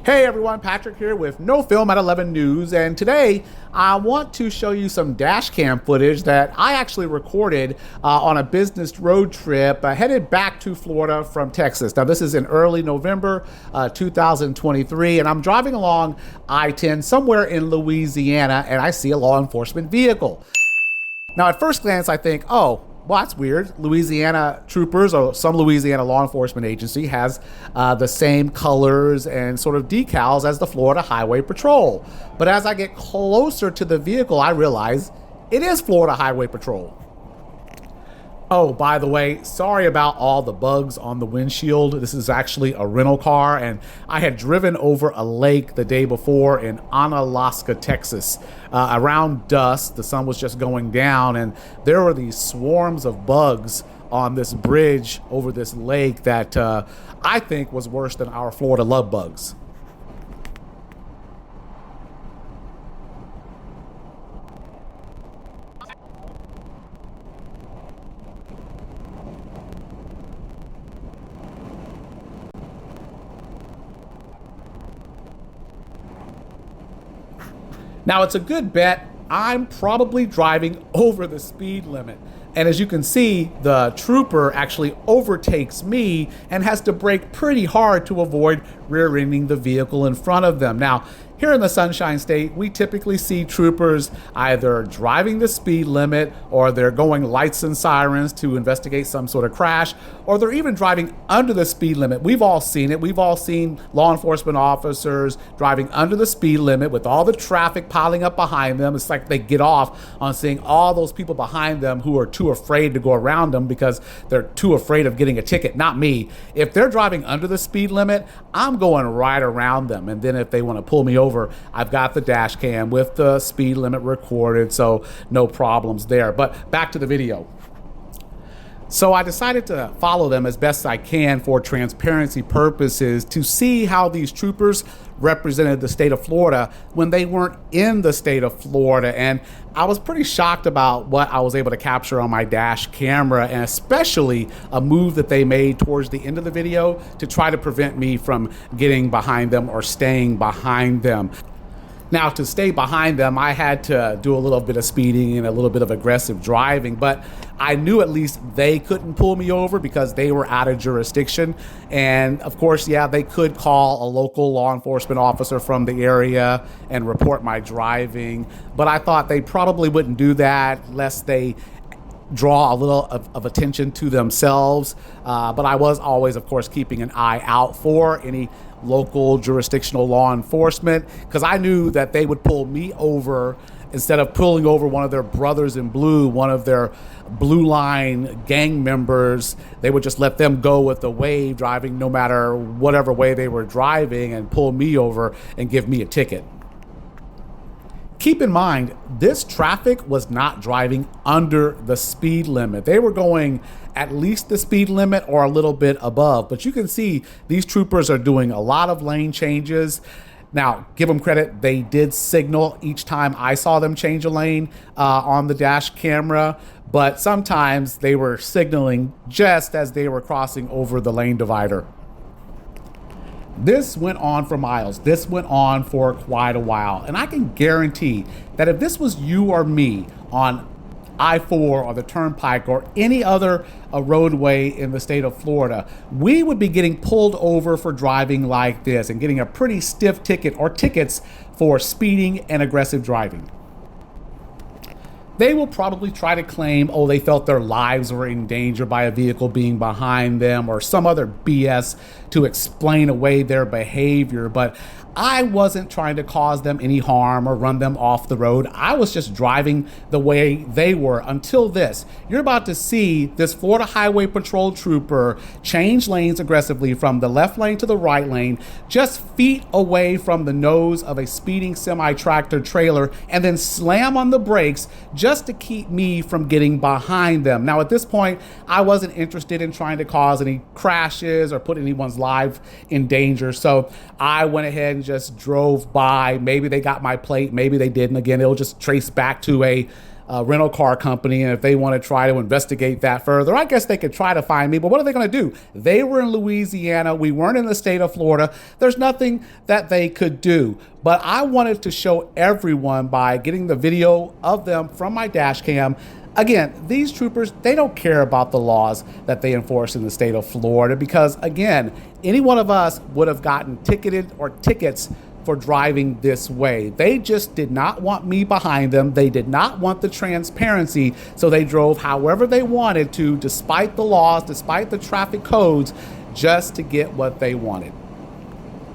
Hey everyone, Patrick here with No Film at 11 News, and today I want to show you some dash cam footage that I actually recorded on a business road trip headed back to Florida from Texas. Now this is in early November 2023, and I'm driving along I-10 somewhere in Louisiana, and I see a law enforcement vehicle. Now at first glance I think, oh, well, that's weird. Louisiana troopers or some Louisiana law enforcement agency has the same colors and sort of decals as the Florida Highway Patrol. But as I get closer to the vehicle, I realize it is Florida Highway Patrol. Oh, by the way, sorry about all the bugs on the windshield. This is actually a rental car, and I had driven over a lake the day before in Onalaska, Texas. Around dusk, the sun was just going down, and there were these swarms of bugs on this bridge over this lake that I think was worse than our Florida love bugs. Now, it's a good bet I'm probably driving over the speed limit. And as you can see, the trooper actually overtakes me and has to brake pretty hard to avoid rear-ending the vehicle in front of them. Now, here in the Sunshine State, we typically see troopers either driving the speed limit, or they're going lights and sirens to investigate some sort of crash, or they're even driving under the speed limit. We've all seen it. We've all seen law enforcement officers driving under the speed limit with all the traffic piling up behind them. It's like they get off on seeing all those people behind them who are too afraid to go around them because they're too afraid of getting a ticket. Not me. If they're driving under the speed limit, I'm going right around them. And then if they want to pull me over, I've got the dash cam with the speed limit recorded, so no problems there. But back to the video. So I decided to follow them as best I can for transparency purposes to see how these troopers represented the state of Florida when they weren't in the state of Florida. And I was pretty shocked about what I was able to capture on my dash camera, and especially a move that they made towards the end of the video to try to prevent me from getting behind them or staying behind them. Now, to stay behind them, I had to do a little bit of speeding and a little bit of aggressive driving, but I knew at least they couldn't pull me over because they were out of jurisdiction. And of course, yeah, they could call a local law enforcement officer from the area and report my driving, but I thought they probably wouldn't do that lest they draw a little of attention to themselves. But I was always, of course, keeping an eye out for any local jurisdictional law enforcement, because I knew that they would pull me over instead of pulling over one of their brothers in blue, one of their Blue Line gang members. They would just let them go with the wave, driving no matter whatever way they were driving, and pull me over and give me a ticket. Keep in mind, this traffic was not driving under the speed limit. They were going at least the speed limit or a little bit above. But you can see these troopers are doing a lot of lane changes. Now, give them credit, they did signal each time I saw them change a lane on the dash camera, but sometimes they were signaling just as they were crossing over the lane divider. This went on for miles. This went on for quite a while. And I can guarantee that if this was you or me on I-4 or the Turnpike or any other roadway in the state of Florida, we would be getting pulled over for driving like this and getting a pretty stiff ticket or tickets for speeding and aggressive driving. They will probably try to claim, oh, they felt their lives were in danger by a vehicle being behind them or some other BS to explain away their behavior. But I wasn't trying to cause them any harm or run them off the road. I was just driving the way they were until this. You're about to see this Florida Highway Patrol trooper change lanes aggressively from the left lane to the right lane, just feet away from the nose of a speeding semi-tractor trailer, and then slam on the brakes just to keep me from getting behind them. Now, at this point, I wasn't interested in trying to cause any crashes or put anyone's life in danger. So I went ahead and just drove by. Maybe they got my plate, maybe they didn't. Again, it'll just trace back to a rental car company, and if they want to try to investigate that further, I guess they could try to find me. But what are they going to do? They were in Louisiana. We weren't in the state of Florida. There's nothing that they could do. But I wanted to show everyone by getting the video of them from my dash cam. Again, these troopers, they don't care about the laws that they enforce in the state of Florida because, again, any one of us would have gotten ticketed or tickets for driving this way. They just did not want me behind them. They did not want the transparency, so they drove however they wanted to, despite the laws, despite the traffic codes, just to get what they wanted.